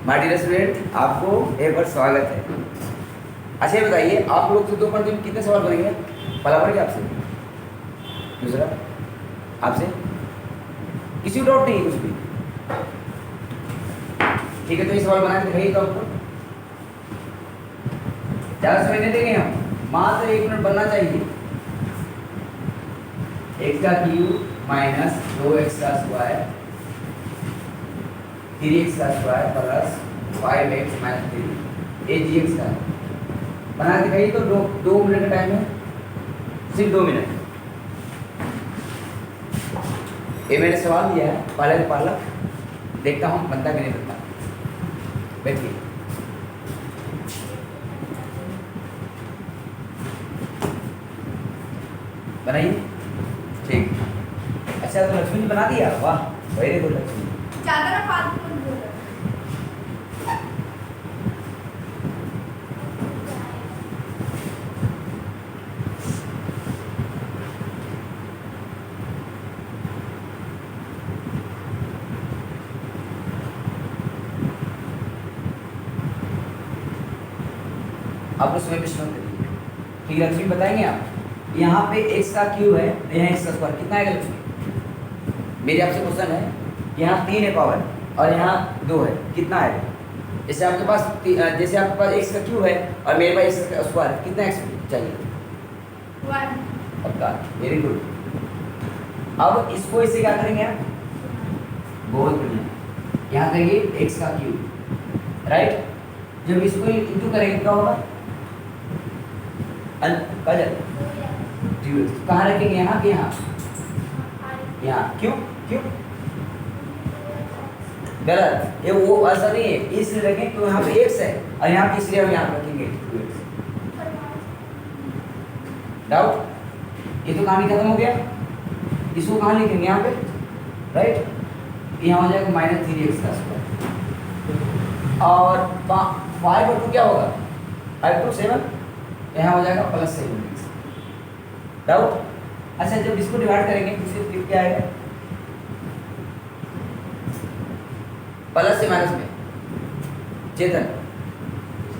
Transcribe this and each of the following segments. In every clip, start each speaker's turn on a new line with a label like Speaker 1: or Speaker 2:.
Speaker 1: My dear student, आपको एक बार स्वागत है। अच्छा ये बताइए, आप लोग से 2 में कितने सवाल बनेंगे? पहला पढ़ेंगे आपसे, दूसरा आपसे, किसी को डाउट नहीं है कुछ भी? ठीक है, तो ये सवाल बना के दिखाइए तो आपको ज़्यादा समय नहीं देंगे हम, मात्र 1 मिनट बनना चाहिए। x का क्यूब माइनस 2x का स्क्वायर 3x का स्क्वायर प्लस 5x माइनस 3 ये gx का बना के दिखाइए। तो 2 मिनट का टाइम है, सिर्फ 2 मिनट। ये मैंने सवाल दिया है, पहला देखता हूँ बनता कि नहीं बनता। बैठिए। बनाइए। ठीक। अच्छा तो लक्ष्मी जी बना दिया, वाह वेरी गुड लक्ष्मी।
Speaker 2: ज्यादा फालतू मत बोलो।
Speaker 1: आप लोग समय पे श्रम करिए। ठीक है लक्ष्मी, बताएंगे आप? यहाँ पे x का क्यूब है, यहाँ x का स्क्वायर कितना आएगा लक्ष्मी? मेरे आपसे क्वेश्चन है, यहाँ 3 है पावर और यहाँ 2 है, कितना आएगा? जैसे आपके पास x का क्यूब है और मेरे पास x का स्क्वायर है, कितना x चाहिए?
Speaker 2: 1
Speaker 1: पक्का, वेरी गुड। अब इसको इसे क्या करेंगे आप? बहुत बढ़िया, यहाँ करेंगे x का क्यूब, राइट। जब इसको इंटू करेंगे क्या होगा? कहाँ रखेंगे? यहाँ के यहाँ, यहाँ क्यों क्यों गलत? ये वो ऐसा नहीं है, इसलिए रखें क्यों यहाँ पे x है और यहाँ पे इसलिए हम यहाँ रखेंगे 2x। डाउट? ये तो कहानी खत्म हो गया। इसको कहाँ लिखेंगे? यहाँ पे, राइट। यहाँ हो जाएगा माइनस 3x का स्क्वायर और 5 और 2 क्या होगा? 5 2 7, यहाँ हो जाएगा प्लस 7x। डाउट? अच्छा जब इसको डिवाइड करेंगे तो सिर्फ क्या आएगा? प्लस से माइनस में चेतन,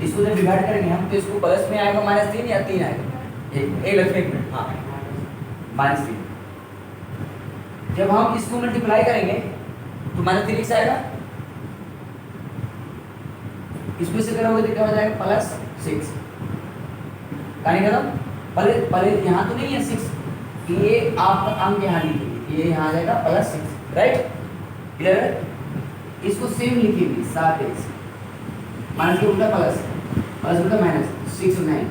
Speaker 1: इसको जब डिवाइड करेंगे हम तो इसको प्लस में आएगा -3 या 3 आएगा? एक लक्ष्मी, एक मिनट, हाँ -3। जब हम इसको मल्टीप्लाई करेंगे तो -3x आएगा। इसको से करोगे तो क्या हो जाएगा? +6। कहानी खत्म। पहले यहाँ तो नहीं है 6, ये आपका अंक यहाँ लिखिए, ये यहाँ आ जाएगा +6, राइट। क्लियर है? इसको सेम लिखेंगे 7x माइनस के उल्टा प्लस उल्टा माइनस 6 और 9।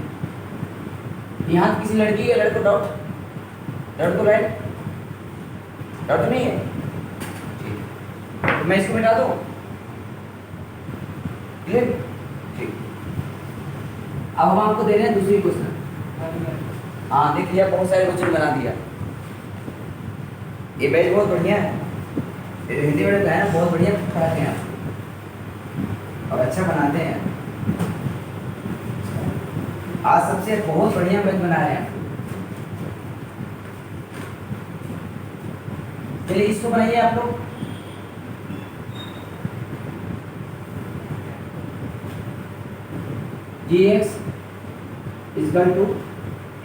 Speaker 1: यहाँ किसी लड़की या लड़को डाउट तो राइट? डाउट तो नहीं है? ठीक, तो मैं इसको मिटा दूँ? क्लियर? ठीक। अब हम आपको दे रहे हैं दूसरी क्वेश्चन। हाँ देख लिया, बहुत सारे क्वेश्चन बना दिया। ये बैच बहुत बढ़िया है, हिंदी में है ना, बहुत बढ़िया पढ़ाते हैं आप और अच्छा बनाते हैं। आज सबसे बहुत बढ़िया बैच बना रहे हैं। चलिए इसको बनाइए आप लोग। gx इक्वल टू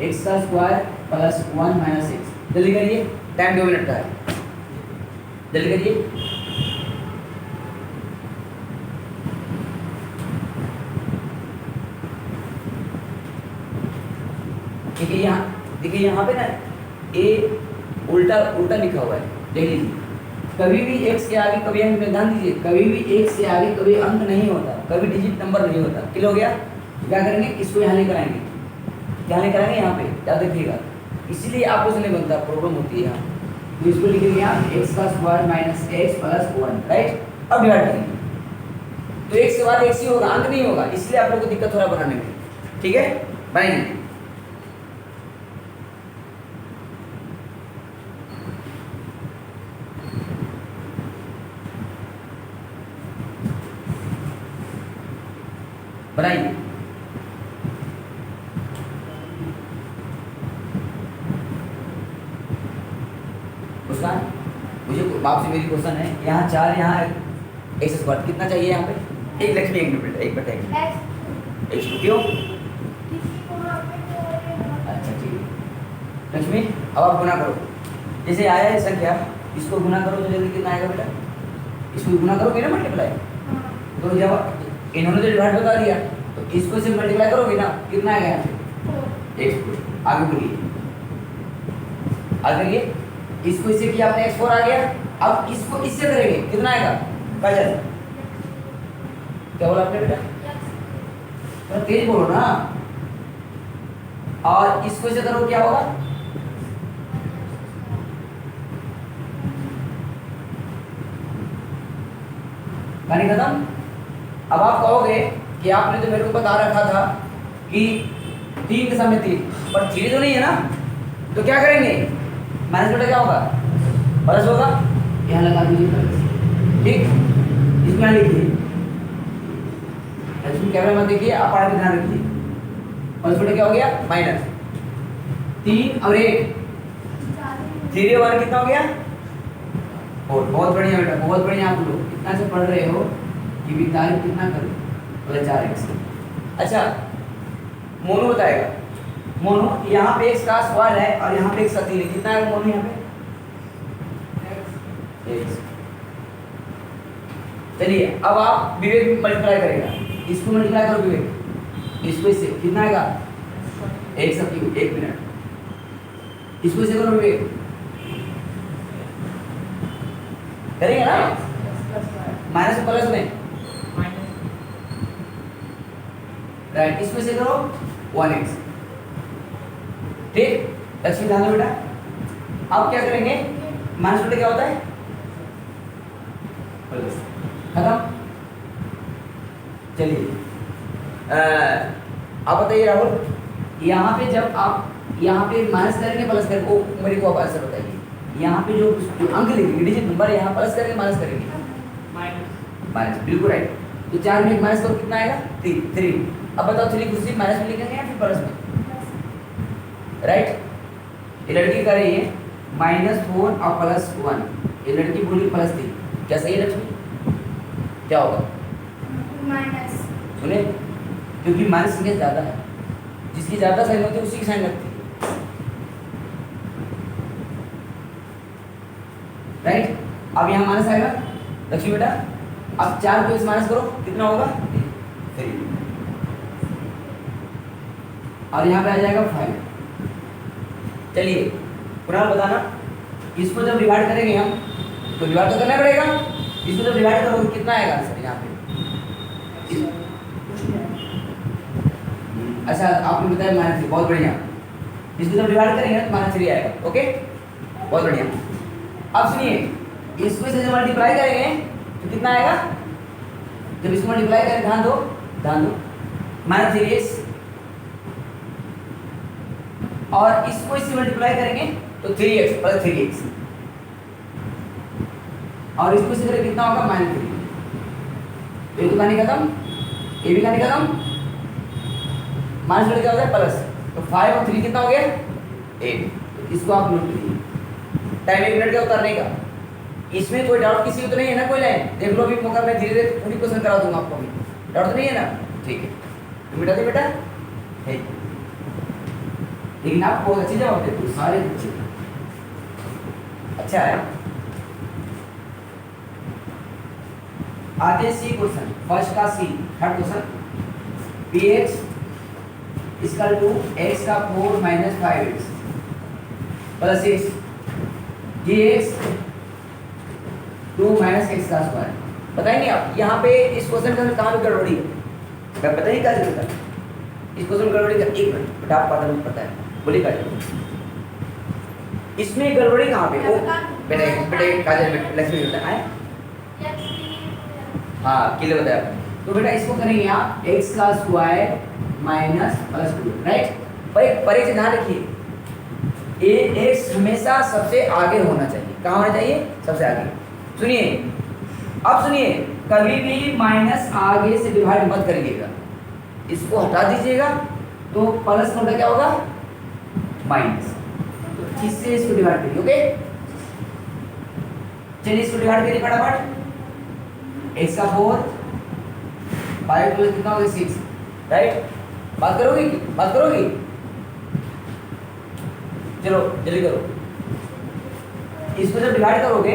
Speaker 1: x का स्क्वायर प्लस 1 माइनस x। जल्दी करिए, टाइम 2 मिनट का है, जल्दी करिए। देखिए यहाँ पे ना a उल्टा लिखा हुआ है, देख लीजिए। कभी भी x के आगे कभी अंक, ध्यान दीजिए, कभी भी x से आगे कभी अंक नहीं होता, कभी डिजिट नंबर नहीं होता। क्लियर हो गया? क्या करेंगे? इसको यहाँ लेकर आएंगे, क्या लेकर आएंगे? यहाँ पे, क्या देखिएगा, इसीलिए आपको से नहीं बनता, प्रॉब्लम होती है यहाँ। तो इसको लिखेंगे यहाँ x का square minus x plus 1, right. अब डिवाइड करेंगे तो x के बाद x ही होगा, अंक नहीं होगा, इसलिए आप लोगों को दिक्कत हो रहा है बनाने में। ठीक है, बनाएंगे। बनाइए। मुझे आपसे मेरी क्वेश्चन है, यहाँ 4, यहाँ x स्क्वायर कितना चाहिए? यहाँ पे एक लक्ष्मी एक मिनट एक बताएंगे
Speaker 2: x
Speaker 1: x क्यों
Speaker 2: किसी को वहाँ पे जो है
Speaker 1: अच्छा ठीक है लक्ष्मी अब आप गुना करो जैसे आया है संख्या इसको गुना करो तो जल्दी कितना आएगा बेटा इसको गुना करोगे ना मल्टीप्लाई तो जब इन्होंने जो डिवाइड बता दिया तो इसको से मल्टीप्लाई करोगे ना कितना आएगा यहाँ पे x4 आगे बोलिए आगे करिए इसको इससे किया आपने x4 आ गया अब इसको इससे करेंगे कितना आएगा काजल क्या बोला आपने बेटा थोड़ा तेज बोलो ना और इसको इसे करो क्या होगा कहानी खत्म अब आप कहोगे कि आपने तो मेरे को बता रखा था कि 3 के सामने 3 पर 3 तो नहीं है ना तो क्या करेंगे माइनस बेटा क्या होगा प्लस होगा यहाँ लगा दीजिए प्लस ठीक इसमें यहाँ लिखिए इसमें कैमरा मत देखिए आप पढ़ाई में ध्यान रखिए प्लस बेटा क्या हो गया माइनस 3 और 1 3 और 1 कितना हो गया 4 बहुत बढ़िया बेटा बहुत बढ़िया आप लोग इतना से पढ़ रहे हो कि भी तारीफ कितना करो बोले 4x अच्छा मोनू बताएगा मोनू यहाँ पे x का सवाल है और यहाँ पे x का 3 है कितना है मोनू यहाँ पे x चलिए अब आप विवेक मल्टीप्लाई करेगा इसको मल्टीप्लाई करो विवेक इसको इससे कितना आएगा एक सब एक मिनट इसको इससे करो विवेक करेंगे ना माइनस और प्लस में राइट इसमें से करो 1x ठीक लक्ष्मी ध्यान दो बेटा अब क्या करेंगे माइनस बेटा क्या होता है प्लस खत्म चलिए आप बताइए राहुल यहाँ पे जब आप यहाँ पे माइनस करेंगे प्लस करेंगे वो मेरे को आप आंसर बताइए यहाँ पे जो अंक लिखेंगे डिजिट नंबर यहाँ प्लस करेंगे माइनस करेंगे माइनस बिल्कुल राइट तो 4 में माइनस करो कितना आएगा 3 अब बताओ 3 को सिर्फ माइनस में लिखेंगे या फिर प्लस में राइट ये लड़की कर रही है -4 और +1 ये लड़की बोली +3 क्या सही है लक्ष्मी क्या होगा
Speaker 2: माइनस
Speaker 1: सुने क्योंकि माइनस संख्या ज़्यादा है जिसकी ज़्यादा साइन होती है उसी की साइन लगती है राइट अब यहाँ माइनस आएगा लक्ष्मी बेटा अब 4 को इस माइनस करो कितना होगा 3 और यहाँ पे आ जाएगा 5 चलिए पुनः बताना इसको जब डिवाइड करेंगे हम तो डिवाइड तो करना पड़ेगा इसको जब डिवाइड करोगे कितना आएगा आंसर यहाँ पे अच्छा आपने बताया -3 बहुत बढ़िया इसको जब डिवाइड करेंगे तो -3 आएगा ओके बहुत बढ़िया अब सुनिए इसको से जब मल्टीप्लाई करेंगे तो कितना आएगा जब इसको मल्टीप्लाई करें ध्यान दो -3x और इसको इससे मल्टीप्लाई करेंगे तो 3x प्लस 3x और इसको इससे करें कितना होगा -3 ये तो कहानी खत्म ये भी कहानी खत्म माइनस जोड़ क्या होता है प्लस तो 5 और 3 कितना हो गया 8 तो इसको आप नोट करिए टाइम 1 मिनट का उतारने का इसमें कोई डाउट किसी को तो नहीं है ना कोई लाइन देख लो अभी मौका मैं धीरे धीरे पूरी क्वेश्चन करा दूंगा आपको अभी डाउट तो नहीं है ना ठीक है तो बेटा दे बेटा है लेकिन आप बहुत अच्छी जवाब देते हो सारे बच्चे अच्छा है आते सी क्वेश्चन फर्स्ट का C third question px equal to x का 4 - 5x प्लस 6 gx 2 - x का स्क्वायर बताएंगे आप यहाँ पे इस क्वेश्चन का कहाँ पे गड़बड़ी है मैं बताइए क्या चलता है इस क्वेश्चन गड़बड़ी का 1 मिनट बेटा आप पता है बोलिए काजल इसमें गड़बड़ी कहाँ पे ओ बेटे काजल लक्ष्मी बेटा आए हाँ किले बताया तो बेटा इसको करेंगे आप x का स्क्वायर माइनस प्लस 2 राइट पर एक ध्यान रखिए ये x हमेशा सबसे आगे होना चाहिए कहाँ होना चाहिए सबसे आगे सुनिए अब सुनिए कभी भी माइनस आगे से डिवाइड मत करिएगा इसको हटा दीजिएगा तो प्लस का क्या होगा माइनस तो इससे इसको डिवाइड करिए ओके चलिए इसको डिवाइड करिए फटाफट x का 4 5 प्लस कितना होगा 6, राइट। बात करोगी, बात करोगी, चलो जल्दी करो। इसको जब डिवाइड करोगे,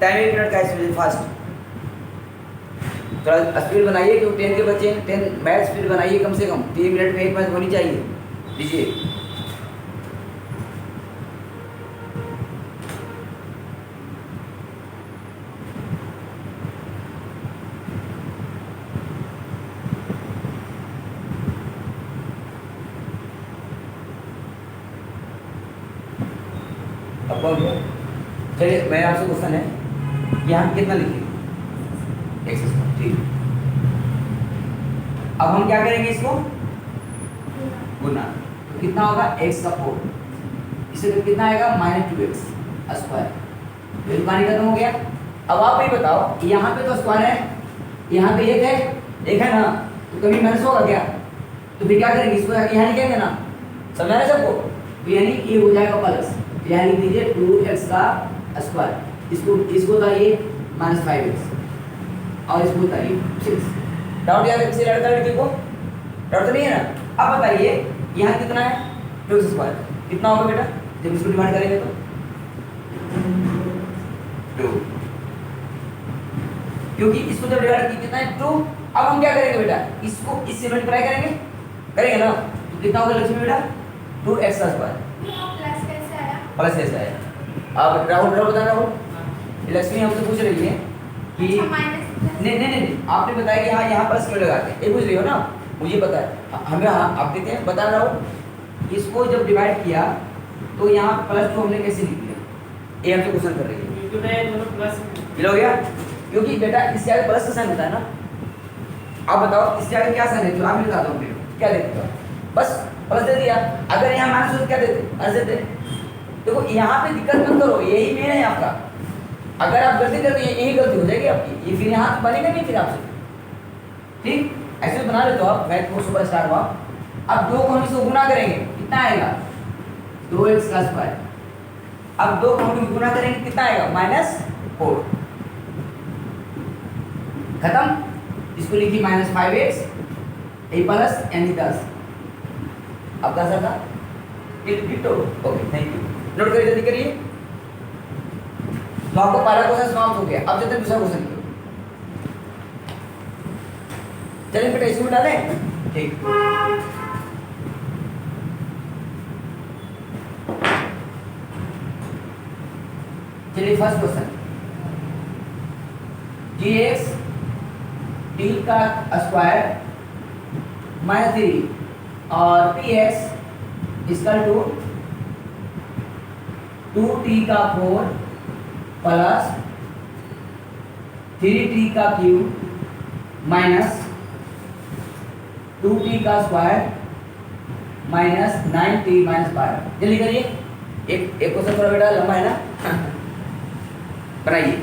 Speaker 1: टाइम 1 मिनट का है, फास्ट थोड़ा स्पीड बनाइए, क्योंकि 10 के बच्चे 10 मैथ स्पीड बनाइए, कम से कम 3 मिनट में एक मैथ होनी चाहिए। लीजिए, अब कौन गया? चलिए मैं आपसे क्वेश्चन है, यहाँ कितना लिखिए x स्क्वायर, ठीक। अब हम क्या करेंगे, इसको गुना, तो कितना होगा x का 4, इसे तो कितना आएगा -2x स्क्वायर। ये पानी खत्म हो गया। अब आप ये बताओ, यहाँ पे तो स्क्वायर है, यहाँ पे एक है ना, तो कभी माइनस होगा क्या? तो फिर क्या करेंगे, इसको यहाँ लिखेंगे ना, समझा रहे सबको? तो यानी ये हो जाएगा प्लस, यहाँ लिख दीजिए 2x का स्क्वायर, इसको उतारिए -5x और इसको उतारिए 6। डाउट याद से लड़का लड़की को डाउट तो नहीं है ना? अब बताइए यहाँ कितना है 2x स्क्वायर, कितना होगा बेटा जब इसको डिवाइड करेंगे तो 2, क्योंकि इसको जब डिवाइड किया कितना है 2। अब हम क्या करेंगे बेटा, इसको इससे मल्टीप्लाई करेंगे ना, तो कितना होगा लक्ष्मी बेटा 2x का स्क्वायर
Speaker 2: प्लस कैसे आया?
Speaker 1: प्लस ऐसा है। अब राहुल बता रहा हूँ, लक्ष्मी हमसे पूछ रही है कि नहीं, आपने बताया कि हाँ यहाँ प्लस क्यों लगाते हैं, ये पूछ रही हो ना, मुझे पता है, हमें हाँ आप देते हैं, बता रहा हूँ। इसको जब डिवाइड किया तो यहाँ +2 हमने कैसे लिख दिया, ये हमसे क्वेश्चन कर रही है, हो गया, क्योंकि बेटा इससे आगे प्लस का साइन होता है ना। आप बताओ इससे आगे क्या साइन है, जो आप बता दो, क्या देते हो, बस प्लस दे दिया। अगर यहाँ माइनस हो तो क्या देते, माइनस देते। देखो यहाँ पे दिक्कत मत करो, यही मेन है आपका। अगर आप गलती करते हैं, यही गलती हो जाएगी आपकी, ये फिर यहाँ तो बनेगा नहीं फिर आपसे, ठीक। ऐसे बना लेते हो आप, मैथ को सुपर स्टार हुआ। अब 2 को हम इसको गुना करेंगे, कितना आएगा 2x का स्क्वायर। अब 2 को हम गुना करेंगे, कितना आएगा -4, खत्म। इसको लिखिए -5x, ये प्लस यानी 10। अब 10 था, ओके, थैंक यू। नोट करिए, जल्दी करिए। तो आपको पहला क्वेश्चन समाप्त हो गया। अब चलते हैं दूसरा क्वेश्चन की। चलिए बेटा इसमें डालें, ठीक। चलिए फर्स्ट क्वेश्चन, gx t का स्क्वायर -3 और px इसका 2t का 4 प्लस 3t का क्यूब माइनस 2t का स्क्वायर माइनस 9t माइनस 12। जल्दी करिए, एक क्वेश्चन थोड़ा बेटा लंबा है ना, बनाइए।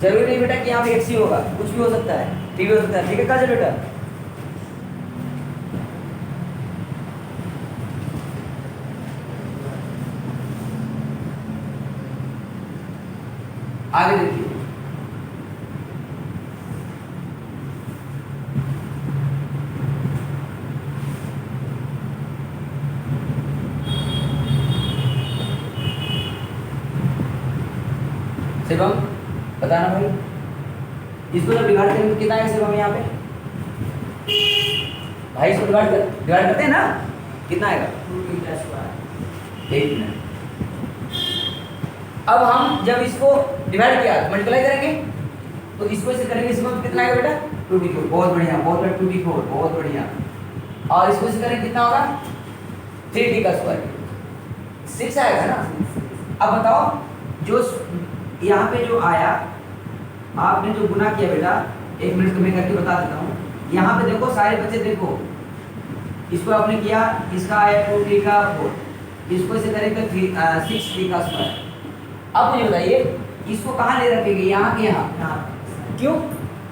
Speaker 1: जरूरी नहीं बेटा कि यहाँ पे x ही होगा, कुछ भी हो सकता है, t भी हो सकता है, ठीक है काजल बेटा। आगे देखिए, शिवम बताना भाई, इसको जब डिवाइड करेंगे तो कितना है शिवम यहाँ पे भाई, इसको डिवाइड करते हैं ना, कितना आएगा 8 मिनट। अब हम जब इसको डिवाइड किया मल्टीप्लाई करेंगे तो इसको इसे करेंगे, इसको कितना आएगा बेटा 2d4, बहुत बढ़िया, बहुत बढ़िया 2d4, बहुत बढ़िया। और इसको इसे करेंगे कितना होगा 3t का स्क्वायर, 6 आएगा ना। अब बताओ जो यहाँ पे जो आया, आपने जो गुना किया बेटा, 1 मिनट में करके बता देता हूँ। यहाँ पे देखो सारे बच्चे देखो, इसको आपने किया, इसका आया 2t का 4, इसको इसे करेंगे 6t का स्क्वायर। अब मुझे बताइए इसको कहाँ ले रखेंगे, यहाँ के यहाँ, क्यों?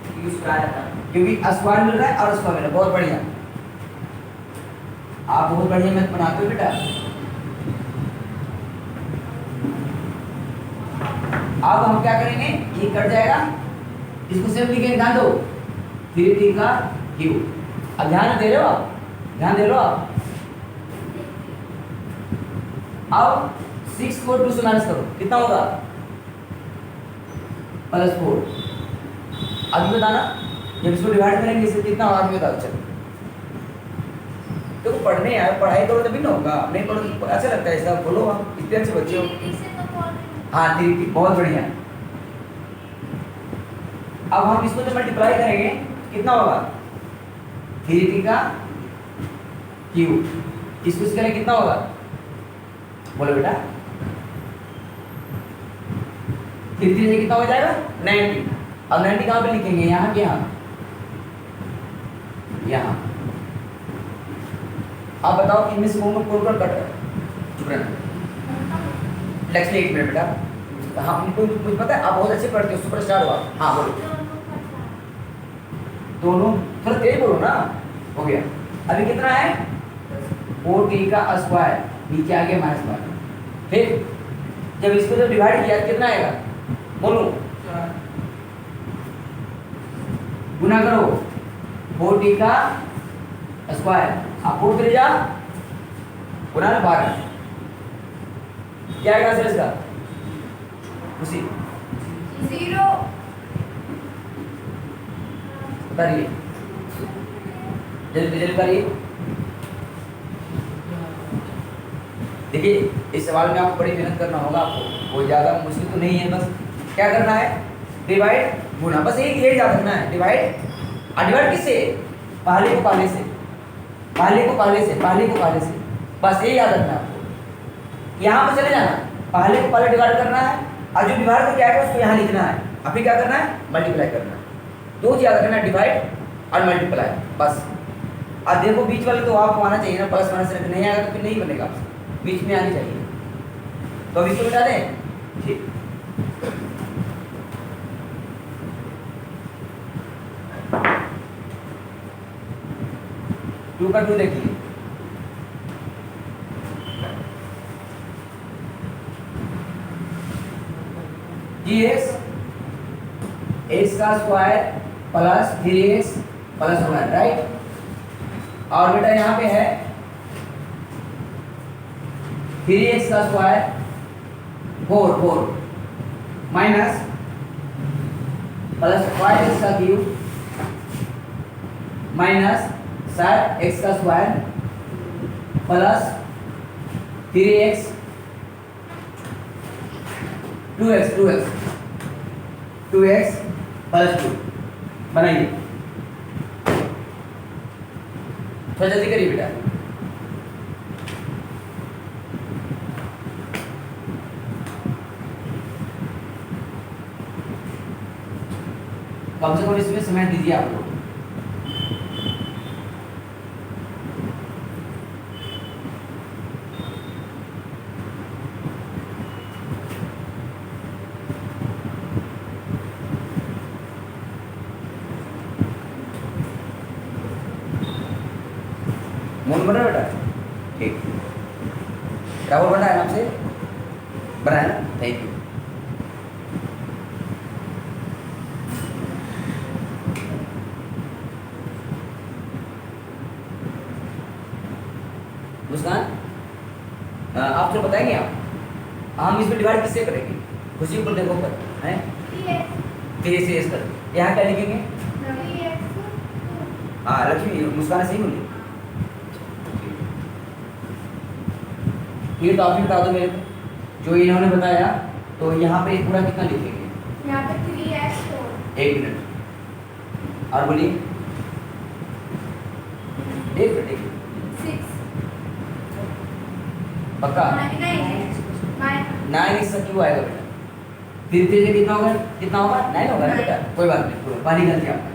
Speaker 1: क्योंकि स्क्वायर मिल रहा है और स्क्वायर मिल रहा है, बहुत बढ़िया। आप बहुत बढ़िया मैथ बनाते हो बेटा। अब हम क्या करेंगे, ये कट जाएगा, इसको सिर्फ लिखेंगे, ध्यान दो 3t का क्यूब। अब ध्यान दे रहे हो आप, ध्यान दे लो आप। अब 6 को 2 से माइनस करो, कितना होगा +4। अभी बताना जब इसको डिवाइड करेंगे इससे कितना होगा, अभी बताओ। चलो देखो पढ़ने यार, पढ़ाई करो तभी ना होगा, नहीं पढ़ो तो अच्छा लगता है ऐसा, बोलो आप इतने अच्छे बच्चे हो। हाँ 3t, बहुत बढ़िया। अब हम इसको जब मल्टीप्लाई करेंगे कितना होगा 3t का क्यूब। इसको इसके लिए कितना होगा, बोलो बेटा। 3 से कितना हो जाएगा 90। अब 90 कहाँ पे लिखेंगे, यहाँ के यहाँ, यहाँ। आप बताओ कि इनमें से कौन कट रहा है, चुप रहना। नेक्स्ट 1 मिनट बेटा। हाँ मुझे पता है आप बहुत अच्छे पढ़ते हो, सुपरस्टार हो आप। हाँ बोलो, दोनों थोड़ा तेज बोलो ना। हो गया, अभी कितना है 4t का स्क्वायर, नीचे आ गया -1। फिर जब इसको जब डिवाइड किया कितना आएगा, बोलो गुना करो 4t का स्क्वायर। आप 4 त्रिज्या गुना 12, क्या आएगा सर इसका, उसी
Speaker 2: 0
Speaker 1: बताइए, जल्दी जल्दी करिए। देखिए इस सवाल में आपको बड़ी मेहनत करना होगा, आपको वो ज़्यादा मुश्किल तो नहीं है, बस क्या करना है, डिवाइड गुना, बस यही याद रखना है। डिवाइड, और डिवाइड किससे, पहले को पहले से, पहले को पहले से, पहले को पहले से, बस यही याद रखना है आपको। यहाँ पर चले जाना, पहले को पहले डिवाइड करना है, और जो डिवाइड करके आएगा उसको यहाँ लिखना है, और फिर क्या करना है, मल्टीप्लाई करना है। दो चीज़ याद रखना है, डिवाइड और मल्टीप्लाई, बस। और देखो बीच वाले तो आपको आना चाहिए ना, प्लस माइनस से नहीं आएगा तो फिर नहीं बनेगा, बीच में आनी चाहिए। तो अभी इसको बता दें, ठीक। टू का 2 देखिए, x का square plus 3x plus 1, right. और बेटा यहाँ पे है 3x का स्क्वायर 4 माइनस प्लस 5x का क्यूब माइनस 7x का square plus 3x 2x plus 2 बनाइए। थोड़ा जल्दी करिए बेटा। कम से कम इसमें समय दीजिए आप लोग। मूल बना बेटा, ठीक। राहुल बना है आपसे, बना है ना, थैंक यू। मुस्कान, आप जो बताएंगे आप, हम इसमें डिवाइड किससे करेंगे, खुशी ऊपर देखो पर है, 3 से कर, यहाँ क्या लिखेंगे, हाँ लक्ष्मी मुस्कान सही बोली। ये तो आप भी बता दो मेरे को, जो इन्होंने बताया, तो यहाँ पे पूरा कितना लिखेंगे,
Speaker 2: यहाँ पे 3x 4।
Speaker 1: 1 मिनट और बोलिए, 1 मिनट
Speaker 2: 6
Speaker 1: पक्का 9 इसका क्यों आएगा बेटा, फिर से कितना होगा, कितना होगा 9 होगा ना बेटा, कोई बात नहीं, पूरा पानी गलती आपका।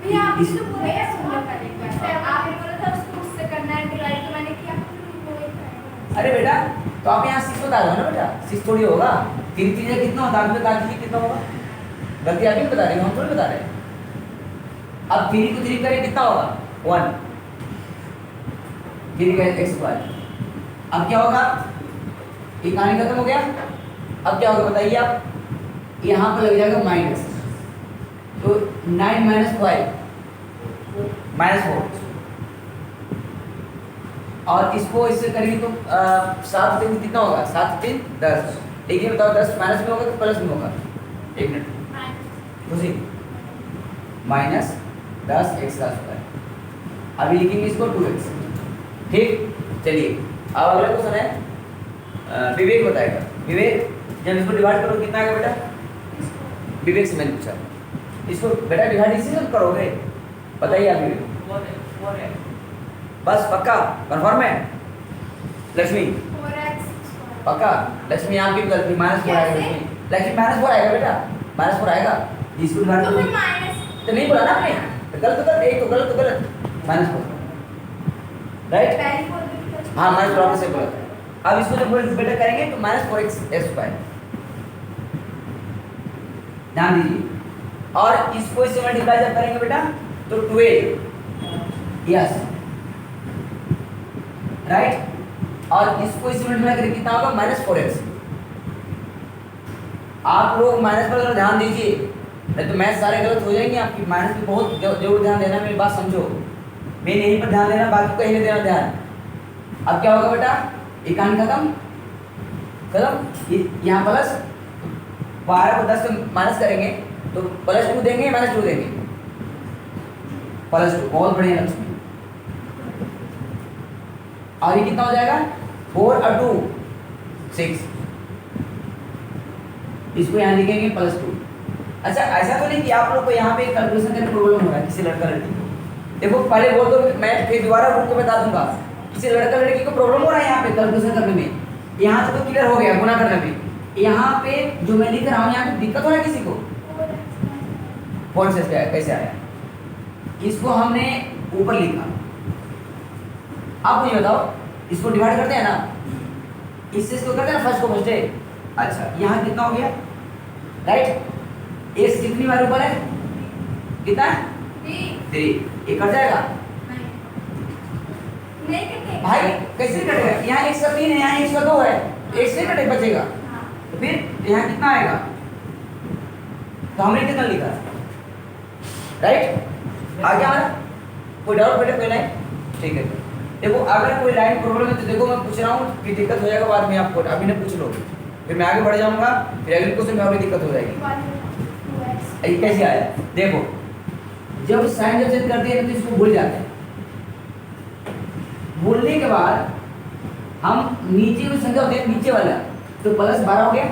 Speaker 2: भैया आप इसको पूरा या सुनना करेंगे, आपने बोला था उसको उससे करना है डिवाइड, तो मैंने किया वो ही करेगा।
Speaker 1: अरे बेटा तो आप यहाँ 6 बता दो ना बेटा, 6 थोड़ी होगा, 3 3 कितना होता है, आप बता दीजिए कितना होगा, गलती आप ही बता रहे हैं, हम थोड़ी बता रहे हैं। अब 3 को 3 करें कितना होगा 1, 3 का x स्क्वायर। अब क्या होगा ये कहानी खत्म हो गया। अब क्या होगा बताइए आप, यहाँ पर लग जाएगा माइनस, तो 9 - 5 -4, और इसको इससे करेंगे तो 7 3 कितना होगा, 7 3 10। एक ये बताओ 10 माइनस में होगा कि प्लस में होगा? एक मिनट खुशी, -10 x का स्क्वायर। अभी लिखेंगे इसको 2x। ठीक, चलिए अब अगला क्वेश्चन है, विवेक बताएगा। विवेक, जब इसको डिवाइड करो कितना आएगा बेटा? विवेक से मैंने पूछा, इसको बेटा डिवाइड इसी से करोगे? बताइए आप विवेक। बस पक्का कंफर्म है? लक्ष्मी
Speaker 2: 4x
Speaker 1: पक्का? लक्ष्मी आपकी गलती, -4 आएगा। लक्ष्मी -4 आएगा बेटा, -4 आएगा। इसको डिवाइड
Speaker 2: तो
Speaker 1: करो
Speaker 2: फिर माइनस
Speaker 1: तो नहीं बोला ना आपने, तो गलत तो गलत, एक तो गलत तो गलत, -4 राइट।
Speaker 2: पहली बोल रही
Speaker 1: हाँ -4 से बोला। अब इसको जब बेटा करेंगे तो -4x स्क्वायर, ध्यान दीजिए। और इसको इससे मल्टीप्लाई जब करेंगे बेटा तो 12, यस राइट। और इसको इससे मल्टीप्लाई करेंगे कितना होगा? -4x। आप लोग माइनस पर ध्यान दीजिए, नहीं तो मैथ सारे गलत हो जाएंगे आपकी। माइनस पे बहुत जरूर ध्यान देना, मेरी बात समझो। मेन यहीं पर ध्यान देना, बाकी कहीं नहीं देना ध्यान। अब क्या होगा बेटा? एक कहानी खत्म खत्म। यहाँ प्लस 12 को 10 से माइनस करेंगे तो +2 देंगे, -2 देंगे, +2। बहुत बढ़िया लक्ष्मी। और ये कितना हो जाएगा? 4 और 2 6। इसको यहाँ लिखेंगे +2। अच्छा, ऐसा तो नहीं कि आप लोग को यहाँ पे कैलकुलेशन करने में प्रॉब्लम हो रहा है किसी लड़का लड़की को। देखो पहले बोल दो, मैं फिर दोबारा रूट को बता दूंगा। किसी लड़का लड़की को प्रॉब्लम हो रहा है यहाँ पे कैलकुलेशन करने में, यहाँ तक तो क्लियर हो गया गुना करने में। यहाँ पे जो मैं लिख रहा हूँ यहाँ पे दिक्कत हो रहा है किसी को? कौन से कैसे आया? इसको हमने ऊपर लिखा। अब मुझे बताओ, इसको डिवाइड करते हैं ना, इससे इसको करते हैं ना, फर्स्ट को फर्स्ट। अच्छा, यहाँ कितना हो गया राइट? x कितनी बार ऊपर है? कितना है? 3। ये कट जाएगा
Speaker 2: नहीं कटेगा
Speaker 1: भाई, कैसे कटेगा? यहाँ x का 3 है, यहाँ x का 2 है, x से कटे बचेगा। तो फिर यहाँ कितना आएगा? तो हमने कितना लिखा राइट? आ गया हमारा? कोई डाउट बेटा? कोई लाइन? ठीक है। देखो अगर कोई लाइन प्रॉब्लम है तो देखो मैं पूछ रहा हूँ कि दिक्कत हो जाएगा बाद में आपको, अभी ने पूछ लो, फिर मैं आगे बढ़ जाऊंगा, फिर अगले क्वेश्चन में और भी दिक्कत हो जाएगी। ये कैसे आया? देखो जब साइन जब चेंज करते हैं तो इसको भूल जाते हैं। भूलने के बाद हम नीचे में संख्या होती है, नीचे वाला तो +12 हो गया,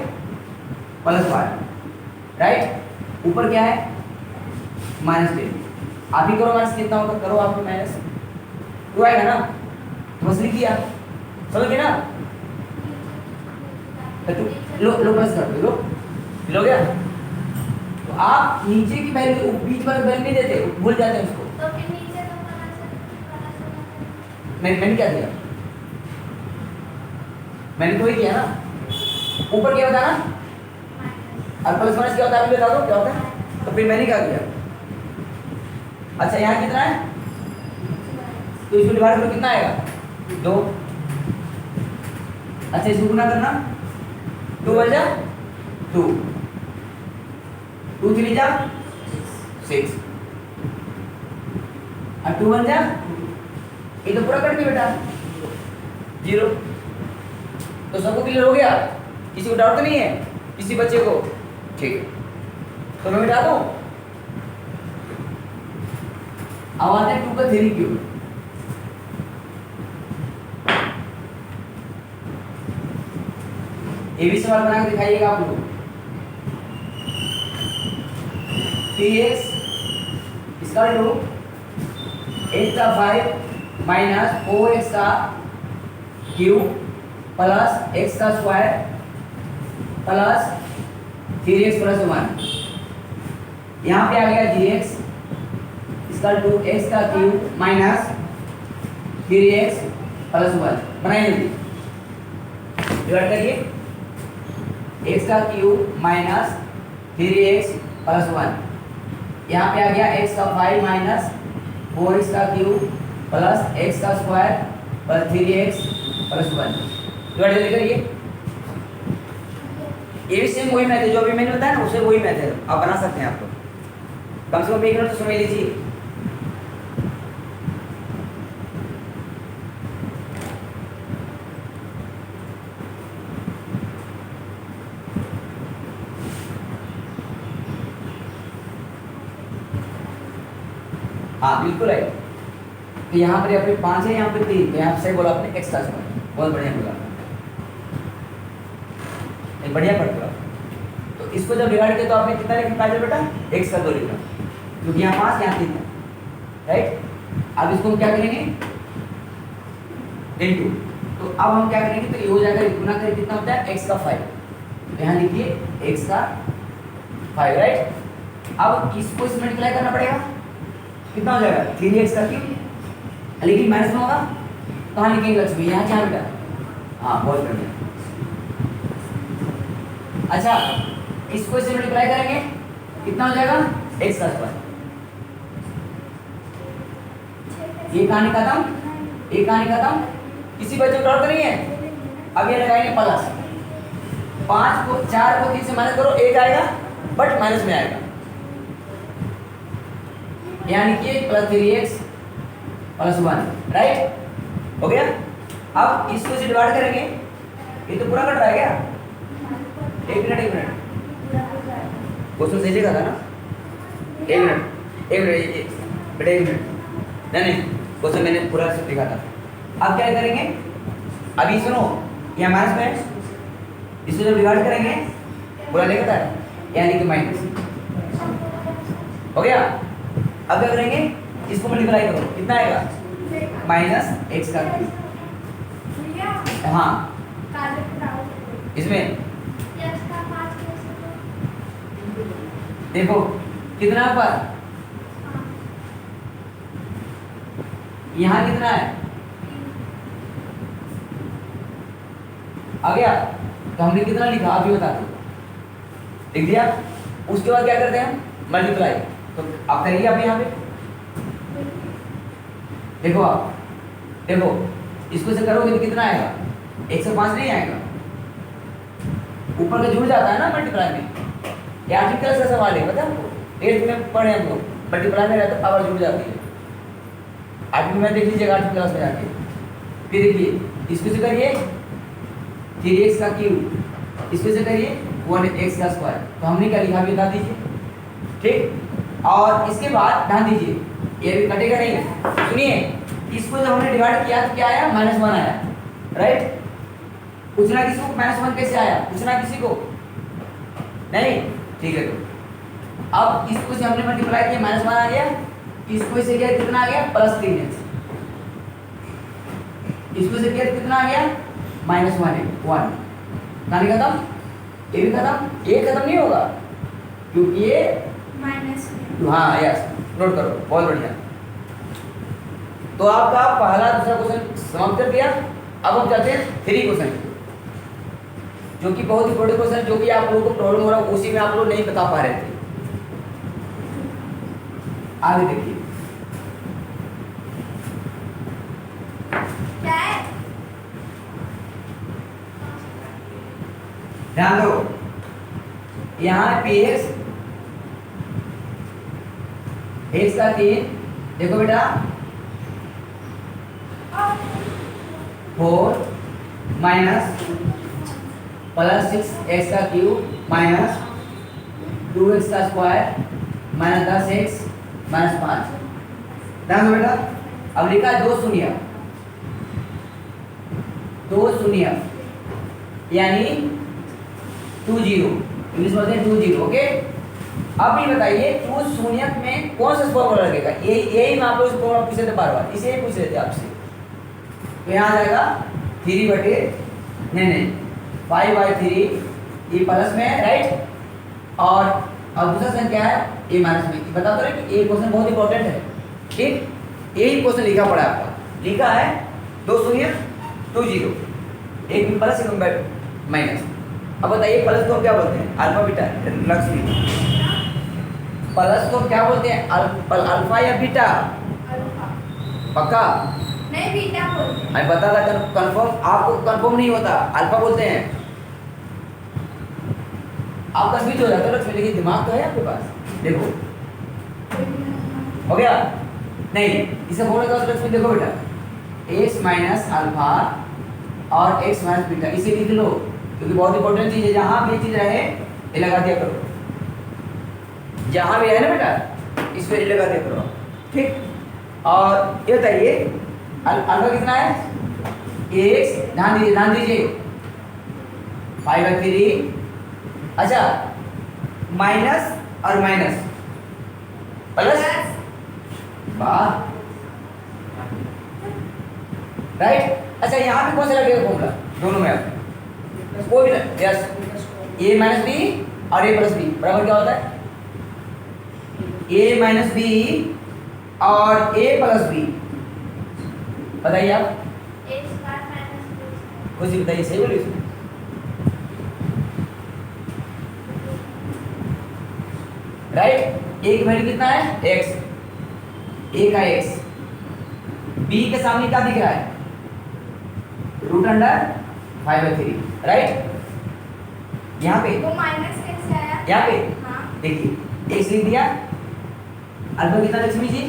Speaker 1: +12 राइट। ऊपर क्या है? -10। आप ही करो, माइनस कितना होगा? करो आपको माइनस 2 आएगा ना, तो बस लिख दिया, समझ गए ना? लो लो प्लस कर दो, लो हो गया। तो आप नीचे की वैल्यू बीच वाला वैल्यू नहीं देते, भूल जाते हैं उसको।
Speaker 2: तो फिर नीचे तो
Speaker 1: मैंने क्या दिया? मैंने तो वही किया ना। ऊपर क्या होता है ना, और प्लस माइनस क्या होता है? आप बता दो क्या होता है। तो फिर मैंने क्या किया? अच्छा, यहाँ कितना है? तो इसको डिवाइड करो, कितना आएगा? 2। अच्छा, इसको गुना करना, 2 × 2, 2 × 3 = 6, और 2 × 2, ये तो पूरा कट गया बेटा 0। तो सबको क्लियर हो गया? किसी को डाउट तो नहीं है किसी बच्चे को? ठीक है, तो मैं मिटा दूं। अब आते हैं 2 का 3 क्यूब। ये भी सवाल बना के दिखाइएगा आप लोग। 3x इसका 2 x का 5 माइनस 4x का क्यूब प्लस x का स्क्वायर प्लस 3x + 1। यहाँ पे आ गया gx इसका 2x का क्यूब माइनस 3x + 1। बनाइए जल्दी, डिवाइड करिए। x का क्यूब माइनस 3x + 1। यहाँ पे आ गया x का 5 माइनस 4x का क्यूब प्लस x का स्क्वायर प्लस 3x + 1। डिवाइड जल्दी करिए। ये भी सेम वही मैथ है जो अभी मैंने बताया ना, उसे वही मैथ है, आप बना सकते हैं। आपको कम से कम 1 मिनट तो समय लीजिए। हाँ बिल्कुल है। तो यहाँ पर अपने 5 है, यहाँ पे 3, तो यहाँ से बोला आपने एक्स्ट्रा स्क्वायर, बहुत बढ़िया बोला, ये बढ़िया पढ़ते हो। तो इसको जब डिवाइड किया तो आपने कितना लिखा काजल बेटा? x का 2 लिखा, क्योंकि यहाँ 5 यहाँ 3 है, राइट। अब इसको हम क्या करेंगे? इनटू, तो अब हम क्या करेंगे? तो ये हो जाएगा, गुना करें कितना होता है? x का 5, तो यहाँ लिखिए x का 5, राइट। अब इसको इस मल्टीप्लाई करना पड़ेगा, कितना हो जाएगा? 3x का क्यूब, लेकिन माइनस में होगा, कहाँ लिखेंगे लक्ष्मी? यहाँ क्या बेटा? हाँ बहुत बढ़िया। अच्छा, इसको इससे मल्टीप्लाई करेंगे, कितना हो जाएगा? x का स्क्वायर। ये कहानी खत्म, ये कहानी खत्म। किसी बच्चे को डाउट नहीं है? अब ये लगाएंगे प्लस 5 को 4 को 3 से माइनस करो, 1 आएगा, बट माइनस में आएगा, यानी कि प्लस 3x प्लस 1, राइट। हो गया। अब इसको से डिवाइड करेंगे, ये तो पूरा कट रहा है क्या? एक मिनट क्वेश्चन सही जगह था ना? एक मिनट बेटा, 1 मिनट। नहीं क्वेश्चन मैंने पूरा सब लिखा था। अब क्या करेंगे? अभी सुनो, यहाँ माइनस में है, इसको जब डिवाइड करेंगे पूरा लिखता है, यानी कि माइनस। हो गया। अब क्या करेंगे? इसको मल्टीप्लाई करो, कितना आएगा? माइनस x का क्यूब। हाँ इसमें देखो कितना पर, यहाँ कितना है? आ गया। तो हमने कितना लिखा अभी बता दो, लिख दिया। उसके बाद क्या करते हैं? मल्टीप्लाई। तो आप करिए आप यहाँ पे, देखो आप देखो, इसको से करोगे तो कितना आएगा? 105 नहीं आएगा, ऊपर का जुड़ जाता है ना मल्टीप्लाई में। ये 8वीं क्लास का सवाल है, पता है आपको? 8th में पढ़े हम लोग, मल्टीप्लाई में रहता पावर जुड़ जाती है। 8वीं में देख लीजिएगा, 8वीं क्लास में जाके। फिर देखिए, इसको से करिए 3x का क्यूब, इसको से करिए 1x का स्क्वायर। तो हमने क्या लिखा भी बता दीजिए, ठीक। और इसके बाद ध्यान दीजिए, ये भी कटेगा नहीं। सुनिए, इसको जब हमने डिवाइड किया तो क्या आया? -1 आया, राइट। पूछना किसी को -1 कैसे आया? पूछना किसी को नहीं, ठीक है। तो अब इसको से हमने मल्टीप्लाई किया, -1 आ गया, इसको से किया कितना आ गया? +3x। इसको से किया कितना आ गया? -1 कहानी खत्म। ये भी खत्म, ये खत्म नहीं होगा क्योंकि ये
Speaker 2: माइनस।
Speaker 1: हाँ यस, नोट करो, बहुत बढ़िया। तो आपका पहला दूसरा क्वेश्चन समाप्त कर दिया। अब हम चलते हैं 3 क्वेश्चन, जो कि बहुत इंपॉर्टेंट क्वेश्चन, जो कि आप लोगों को प्रॉब्लम हो रहा है, उसी में आप लोग नहीं बता पा रहे थे। आगे देखिए, ध्यान दो, यहाँ पे x का 3, देखो बेटा 4 माइनस +6x का क्यूब माइनस 2x का स्क्वायर माइनस 10x माइनस 5। ध्यान दो बेटा, अब लिखा है 2 शून्य, 2 शून्य यानी 20, इंग्लिश बोलते हैं 20, ओके। अब ये बताइए 2 शून्यक में कौन सा फॉर्मूला लगेगा? यही मैं आप लोगों से फॉर्मूला पूछे थे बार बार, इसे ही पूछ रहे थे आपसे। तो यहाँ आ जाएगा 3 बटे नहीं 5/3, ये प्लस में है, राइट। और दूसरा संख्या है ये माइनस में। बता दो कि ये क्वेश्चन बहुत इंपॉर्टेंट है, ठीक। यही क्वेश्चन लिखा पड़ा है आपका, लिखा है 2 शून्य 20, एक में प्लस एक में माइनस। अब बताइए प्लस को क्या बोलते हैं? Alpha beta, Lakshmi. प्लस को क्या बोलते हैं? अल्फा या बीटा? पक्का?
Speaker 2: नहीं बीटा बोलते हैं।
Speaker 1: मैं बता था कंफर्म, आपको कंफर्म नहीं होता, अल्फा बोलते हैं। आपका स्विच हो जाता है लक्ष्मी, लेकिन दिमाग तो है आपके पास। देखो हो गया नहीं, इसे बोलने का लक्ष्मी देखो बेटा, x माइनस अल्फा और x माइनस बीटा, इसे लिख लो क्योंकि बहुत इंपॉर्टेंट चीज है। जहां भी ये चीज रहे ये लगा दिया करो, जहां भी है ना बेटा इस पे लगा दिया करो, ठीक। और ये बताइए अल्फा कितना है, x, ध्यान दीजिए 5/3। अच्छा माइनस और माइनस प्लस, वाह राइट। अच्छा यहाँ पे कौन सा लगेगा फॉर्मूला, दोनों में आप कोई भी यस, a माइनस बी और a प्लस बी बराबर क्या होता है, a माइनस बी और a प्लस बी, बताइए आप कुछ भी बताइए, सही बोलिए इसमें। राइट, a की वैल्यू कितना है x, a का x, b के सामने क्या दिख रहा है √5/3, राइट। यहाँ पे
Speaker 2: वो माइनस कैसे आया,
Speaker 1: यहाँ पे
Speaker 2: हाँ
Speaker 1: देखिए x लिख दिया, अल्फा कितना लक्ष्मी जी,